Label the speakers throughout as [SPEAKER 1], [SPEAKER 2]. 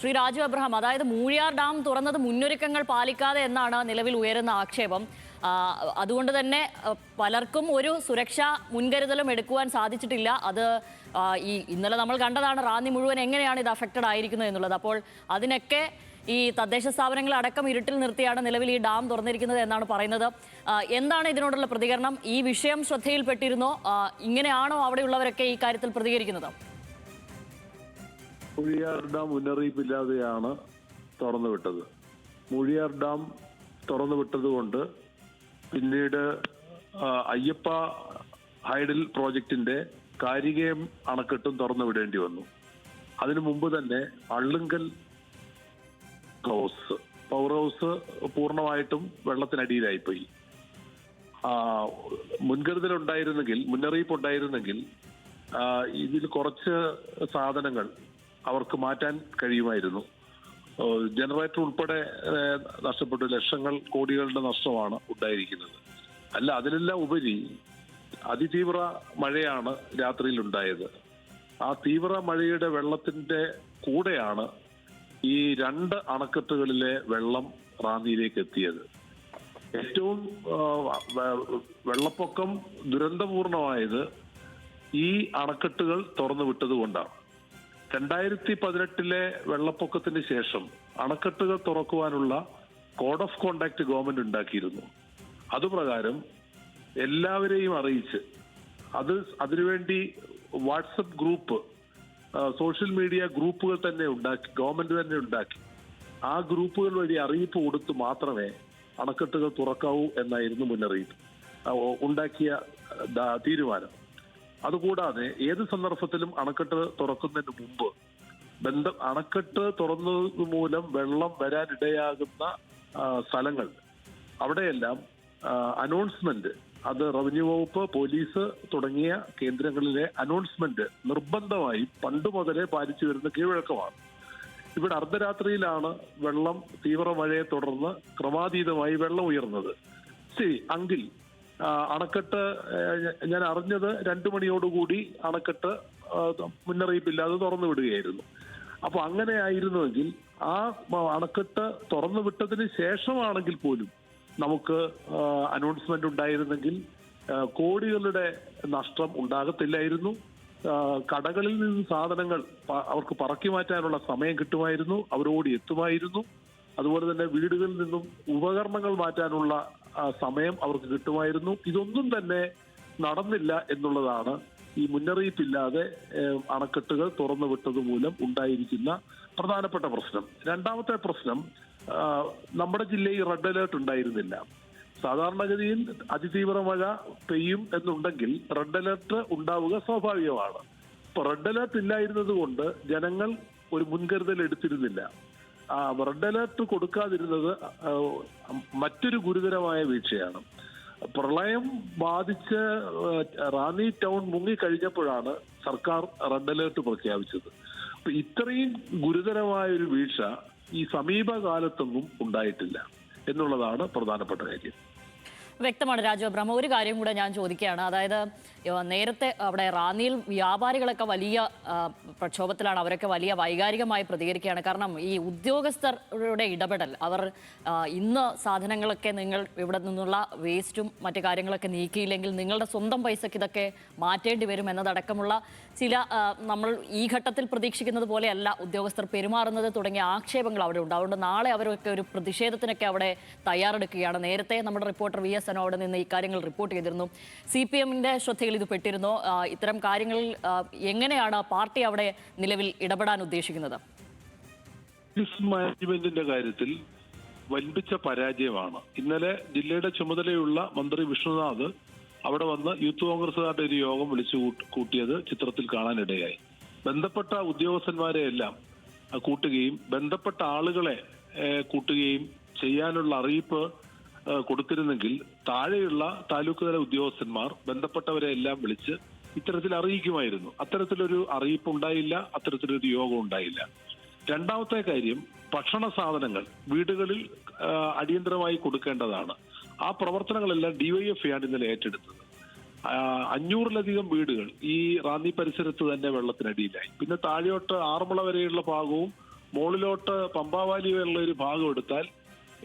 [SPEAKER 1] Shri Raju Abraham, അതായത് Moozhiyar dam തുറന്നത് മുന്നൊരുക്കങ്ങൾ പാലിക്കാതെ എന്നാണ് നിലവിൽ ഉയരുന്ന ആക്ഷേപം. അതുകൊണ്ട് തന്നെ പലർക്കും ഒരു സുരക്ഷാ മുൻകരുതലും എടുക്കുവാൻ സാധിച്ചിട്ടില്ല. അത് ഇന്നലെ നമ്മൾ കണ്ടതാണ് റാന്നി മുഴുവൻ എങ്ങനെയാണ് ഇത് അഫക്റ്റഡ് ആയിരിക്കുന്നത് എന്നുള്ളത്. അപ്പോൾ അതിനൊക്കെ ഈ തദ്ദേശ സ്ഥാപനങ്ങൾ അടക്കം ഇരുട്ടിൽ നിർത്തിയാണ് നിലവിൽ ഈ ഡാം തുറന്നിരിക്കുന്നത് എന്നാണ് പറയുന്നത്. എന്താണ് ഇതിനോടുള്ള പ്രതികരണം? ഈ വിഷയം ശ്രദ്ധയിൽപ്പെട്ടിരുന്നോ? ഇങ്ങനെയാണോ അവിടെയുള്ളവരൊക്കെ ഈ കാര്യത്തിൽ പ്രതികരിക്കുന്നത്?
[SPEAKER 2] മൂഴിയാർ ഡാം മുന്നറിയിപ്പില്ലാതെയാണ് തുറന്നുവിട്ടത്. മൂഴിയാർ ഡാം തുറന്നുവിട്ടത് കൊണ്ട് പിന്നീട് അയ്യപ്പ ഹൈഡൽ പ്രോജക്റ്റിന്റെ കാരികയം അണക്കെട്ടും തുറന്നുവിടേണ്ടി വന്നു. അതിനു മുമ്പ് തന്നെ അള്ളുങ്കൽ പവർ ഹൗസ് പൂർണ്ണമായിട്ടും വെള്ളത്തിനടിയിലായിപ്പോയി. മുന്നറിയിപ്പ് ഉണ്ടായിരുന്നെങ്കിൽ ഇതിൽ കുറച്ച് സാധനങ്ങൾ അവർക്ക് മാറ്റാൻ കഴിയുമായിരുന്നു. ജനറേറ്റർ ഉൾപ്പെടെ നഷ്ടപ്പെട്ടു. ലക്ഷങ്ങൾ കോടികളുടെ നഷ്ടമാണ് ഉണ്ടായിരിക്കുന്നത്. അല്ല, അതിലെല്ലാം ഉപരി അതിതീവ്ര മഴയാണ് രാത്രിയിൽ ഉണ്ടായത്. ആ തീവ്ര മഴയുടെ വെള്ളത്തിന്റെ കൂടെയാണ് ഈ 2 അണക്കെട്ടുകളിലെ വെള്ളം റാന്നിയിലേക്ക് എത്തിയത്. ഏറ്റവും വെള്ളപ്പൊക്കം ദുരന്തപൂർണമായത് ഈ അണക്കെട്ടുകൾ തുറന്നു വിട്ടത് കൊണ്ടാണ്. 2018 വെള്ളപ്പൊക്കത്തിന് ശേഷം അണക്കെട്ടുകൾ തുറക്കുവാനുള്ള കോഡ് ഓഫ് കോണ്ടാക്ട് ഗവൺമെന്റ് ഉണ്ടാക്കിയിരുന്നു. അതുപ്രകാരം എല്ലാവരെയും അറിയിച്ച് അതിനുവേണ്ടി വാട്സപ്പ് ഗ്രൂപ്പ്, സോഷ്യൽ മീഡിയ ഗ്രൂപ്പുകൾ തന്നെ ഉണ്ടാക്കി, ഗവൺമെന്റ് തന്നെ ഉണ്ടാക്കി. ആ ഗ്രൂപ്പുകൾ വഴി അറിയിപ്പ് കൊടുത്ത് മാത്രമേ അണക്കെട്ടുകൾ തുറക്കാവൂ എന്നായിരുന്നു മുന്നറിയിപ്പ് ഉണ്ടാക്കിയ തീരുമാനം. അതുകൂടാതെ ഏത് സന്ദർഭത്തിലും അണക്കെട്ട് തുറക്കുന്നതിന് മുമ്പ് അണക്കെട്ട് തുറന്നത് മൂലം വെള്ളം വരാനിടയാകുന്ന സ്ഥലങ്ങൾ അവിടെയെല്ലാം അനൗൺസ്മെന്റ്, അത് റവന്യൂ വകുപ്പ്, പോലീസ് തുടങ്ങിയ കേന്ദ്രങ്ങളിലെ അനൗൺസ്മെന്റ് നിർബന്ധമായും പണ്ട് മുതലേ പാലിച്ചു വരുന്ന കീഴ്വഴക്കമാണ്. ഇവിടെ അർദ്ധരാത്രിയിലാണ് വെള്ളം തീവ്ര മഴയെ തുടർന്ന് ക്രമാതീതമായി വെള്ളം ഉയർന്നത്. ശരി, അങ്കിൽ അണക്കെട്ട് ഞാൻ അറിഞ്ഞത് 2 മണിയോടുകൂടി അണക്കെട്ട് മുന്നറിയിപ്പില്ലാതെ തുറന്നു വിടുകയായിരുന്നു. അപ്പൊ അങ്ങനെ ആയിരുന്നുവെങ്കിൽ ആ അണക്കെട്ട് തുറന്നു വിട്ടതിന് ശേഷമാണെങ്കിൽ പോലും നമുക്ക് അനൗൺസ്മെന്റ് ഉണ്ടായിരുന്നെങ്കിൽ കോടികളുടെ നഷ്ടം ഉണ്ടാകത്തില്ലായിരുന്നു. കടകളിൽ നിന്ന് സാധനങ്ങൾ അവർക്ക് പറക്കി മാറ്റാനുള്ള സമയം കിട്ടുമായിരുന്നു, അവരോട് എത്തുമായിരുന്നു. അതുപോലെ തന്നെ വീടുകളിൽ നിന്നും ഉപകരണങ്ങൾ മാറ്റാനുള്ള സമയം അവർക്ക് കിട്ടുമായിരുന്നു. ഇതൊന്നും തന്നെ നടന്നില്ല എന്നുള്ളതാണ് ഈ മുന്നറിയിപ്പില്ലാതെ അണക്കെട്ടുകൾ തുറന്നു വിട്ടത് മൂലം ഉണ്ടായിരിക്കുന്ന പ്രധാനപ്പെട്ട പ്രശ്നം. രണ്ടാമത്തെ പ്രശ്നം, നമ്മുടെ ജില്ലയിൽ റെഡ് അലേർട്ട് ഉണ്ടായിരുന്നില്ല. സാധാരണഗതിയിൽ അതിതീവ്ര മഴ പെയ്യും എന്നുണ്ടെങ്കിൽ റെഡ് അലേർട്ട് ഉണ്ടാവുക സ്വാഭാവികമാണ്. ഇപ്പൊ റെഡ് അലേർട്ട് ഇല്ലായിരുന്നത് കൊണ്ട് ജനങ്ങൾ ഒരു മുൻകരുതൽ എടുത്തിരുന്നില്ല. റെഡ് അലേർട്ട് കൊടുക്കാതിരുന്നത് മറ്റൊരു ഗുരുതരമായ വീഴ്ചയാണ്. പ്രളയം ബാധിച്ച് റാന്നി ടൗൺ മുങ്ങിക്കഴിഞ്ഞപ്പോഴാണ് സർക്കാർ റെഡ് അലേർട്ട് പ്രഖ്യാപിച്ചത്. അപ്പൊ ഇത്രയും ഗുരുതരമായ ഒരു വീഴ്ച ഈ സമീപകാലത്തൊന്നും ഉണ്ടായിട്ടില്ല എന്നുള്ളതാണ് പ്രധാനപ്പെട്ട കാര്യം.
[SPEAKER 1] വ്യക്തമാണ് രാജു അബ്രഹാം. ഒരു കാര്യം കൂടെ ഞാൻ ചോദിക്കുകയാണ്. അതായത് നേരത്തെ അവിടെ റാന്നിയിൽ വ്യാപാരികളൊക്കെ വലിയ പ്രക്ഷോഭത്തിലാണ്. അവരൊക്കെ വലിയ വൈകാരികമായി പ്രതികരിക്കുകയാണ്. കാരണം ഈ ഉദ്യോഗസ്ഥരുടെ ഇടപെടൽ, അവർ ഇന്ന് സാധനങ്ങളൊക്കെ നിങ്ങൾ ഇവിടെ നിന്നുള്ള വേസ്റ്റും മറ്റു കാര്യങ്ങളൊക്കെ നീക്കിയില്ലെങ്കിൽ നിങ്ങളുടെ സ്വന്തം പൈസക്ക് ഇതൊക്കെ മാറ്റേണ്ടി വരും എന്നതടക്കമുള്ള ചില നമ്മൾ ഈ ഘട്ടത്തിൽ പ്രതീക്ഷിക്കുന്നത് പോലെയല്ല ഉദ്യോഗസ്ഥർ പെരുമാറുന്നത് തുടങ്ങിയ ആക്ഷേപങ്ങൾ അവിടെ ഉണ്ട്. അതുകൊണ്ട് നാളെ അവരൊക്കെ ഒരു പ്രതിഷേധത്തിനൊക്കെ അവിടെ തയ്യാറെടുക്കുകയാണ്. നേരത്തെ നമ്മുടെ റിപ്പോർട്ടർ വി എസ് അവിടെ നിന്ന് ഈ കാര്യങ്ങൾ റിപ്പോർട്ട് ചെയ്തിരുന്നു. CPM-ന്റെ ശ്രദ്ധയിൽ ഇത് പെട്ടിരുന്നു. ഇത്തരം കാര്യങ്ങളിൽ എങ്ങനെയാണ് പാർട്ടി അവിടെ നിലവിൽ ഇടപെടാൻ ഉദ്ദേശിക്കുന്നത്?
[SPEAKER 2] മാനേജ്മെന്റിന്റെ കാര്യത്തിൽ വൻപിച്ച പരാജയമാണ്. ഇന്നലെ ജില്ലയുടെ ചുമതലയുള്ള മന്ത്രി വിഷ്ണുനാഥ് അവിടെ വന്ന് യൂത്ത് കോൺഗ്രസുകാരുടെ ഒരു യോഗം വിളിച്ചു കൂട്ടിയത് ചിത്രത്തിൽ കാണാനിടയായി. ബന്ധപ്പെട്ട ഉദ്യോഗസ്ഥന്മാരെ എല്ലാം കൂട്ടുകയും ബന്ധപ്പെട്ട ആളുകളെ കൂട്ടുകയും ചെയ്യാനുള്ള അറിയിപ്പ് കൊടുത്തിരുന്നെങ്കിൽ താഴെയുള്ള താലൂക്ക് തല ഉദ്യോഗസ്ഥന്മാർ ബന്ധപ്പെട്ടവരെ എല്ലാം വിളിച്ച് ഇത്തരത്തിൽ അറിയിക്കുമായിരുന്നു. അത്തരത്തിലൊരു അറിയിപ്പ് ഉണ്ടായില്ല, അത്തരത്തിലൊരു യോഗം ഉണ്ടായില്ല. രണ്ടാമത്തെ കാര്യം, ഭക്ഷണ സാധനങ്ങൾ വീടുകളിൽ അടിയന്തരമായി കൊടുക്കേണ്ടതാണ്. ആ പ്രവർത്തനങ്ങളെല്ലാം DYFI ആണ് ഇന്നലെ ഏറ്റെടുത്തത്. 500-ലധികം വീടുകൾ ഈ റാന്നി പരിസരത്ത് തന്നെ വെള്ളത്തിനടിയിലായി. പിന്നെ താഴെയോട്ട് ആറന്മുള വരെയുള്ള ഭാഗവും മുകളിലോട്ട് പമ്പാവാലി വരെയുള്ള ഒരു ഭാഗം എടുത്താൽ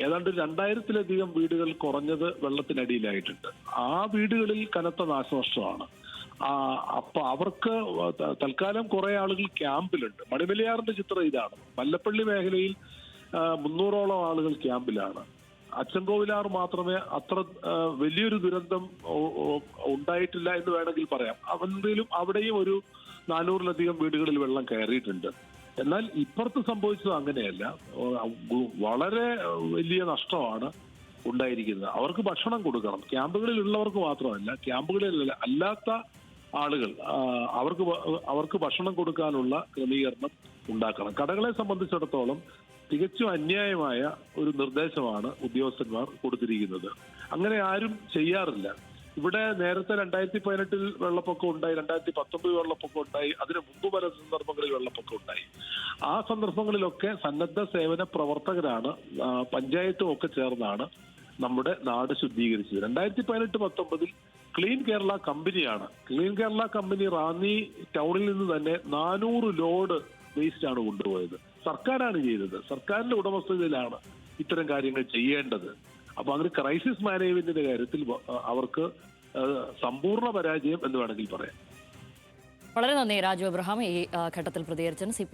[SPEAKER 2] ഏതാണ്ട് 2000-ലധികം വീടുകൾ കുറഞ്ഞത് വെള്ളത്തിനടിയിലായിട്ടുണ്ട്. ആ വീടുകളിൽ കനത്ത നാശനഷ്ടമാണ്. അപ്പൊ അവർക്ക് തൽക്കാലം കുറെ ആളുകൾ ക്യാമ്പിലുണ്ട്. മണിമലയാറിന്റെ ചിത്രം ഇതാണ്. മല്ലപ്പള്ളി മേഖലയിൽ 300ഓളം ആളുകൾ ക്യാമ്പിലാണ്. അച്ചൻകോവിലാർ മാത്രമേ അത്ര വലിയൊരു ദുരന്തം ഉണ്ടായിട്ടില്ല എന്ന് വേണമെങ്കിൽ പറയാം. അവന്റെയും അവിടെയും ഒരു 400-ലധികം വീടുകളിൽ വെള്ളം കയറിയിട്ടുണ്ട്. എന്നാൽ ഇപ്പുറത്ത് സംഭവിച്ചത് അങ്ങനെയല്ല. വളരെ വലിയ നഷ്ടമാണ് ഉണ്ടായിരിക്കുന്നത്. അവർക്ക് ഭക്ഷണം കൊടുക്കണം. ക്യാമ്പുകളിൽ ഉള്ളവർക്ക് മാത്രമല്ല, ക്യാമ്പുകളിൽ അല്ലാത്ത ആളുകൾ അവർക്ക് ഭക്ഷണം കൊടുക്കാനുള്ള ക്രമീകരണം ഉണ്ടാക്കണം. കടകളെ സംബന്ധിച്ചിടത്തോളം തികച്ചും അന്യായമായ ഒരു നിർദ്ദേശമാണ് ഉദ്യോഗസ്ഥന്മാർ കൊടുത്തിരിക്കുന്നത്. അങ്ങനെ ആരും ചെയ്യാറില്ല. ഇവിടെ നേരത്തെ 2018 വെള്ളപ്പൊക്കം ഉണ്ടായി, 2019 വെള്ളപ്പൊക്കം ഉണ്ടായി, അതിന് മുമ്പ് പല സന്ദർഭങ്ങളിൽ വെള്ളപ്പൊക്കം ഉണ്ടായി. ആ സന്ദർഭങ്ങളിലൊക്കെ സന്നദ്ധ സേവന പ്രവർത്തകരാണ് പഞ്ചായത്തും ഒക്കെ ചേർന്നാണ് നമ്മുടെ നാട് ശുദ്ധീകരിച്ചത്. 2018-19 ക്ലീൻ കേരള കമ്പനിയാണ്. ക്ലീൻ കേരള കമ്പനി റാന്നി ടൗണിൽ നിന്ന് തന്നെ 400 ലോഡ് വേസ്റ്റ് ആണ് കൊണ്ടുപോയത്. സർക്കാരാണ് ചെയ്തത്. സർക്കാരിന്റെ ഉടമസ്ഥതയിലാണ് ഇത്തരം കാര്യങ്ങൾ ചെയ്യേണ്ടത്. അപ്പൊ അങ്ങനെ ക്രൈസിസ് മാനേജ്മെന്റിന്റെ കാര്യത്തിൽ അവർക്ക് സമ്പൂർണ്ണ പരാജയം എന്ന് വേണമെങ്കിൽ പറയാം.
[SPEAKER 1] വളരെ നന്ദി രാജു എബ്രഹാം ഈ ഘട്ടത്തിൽ പ്രതികരിച്ചതിന്.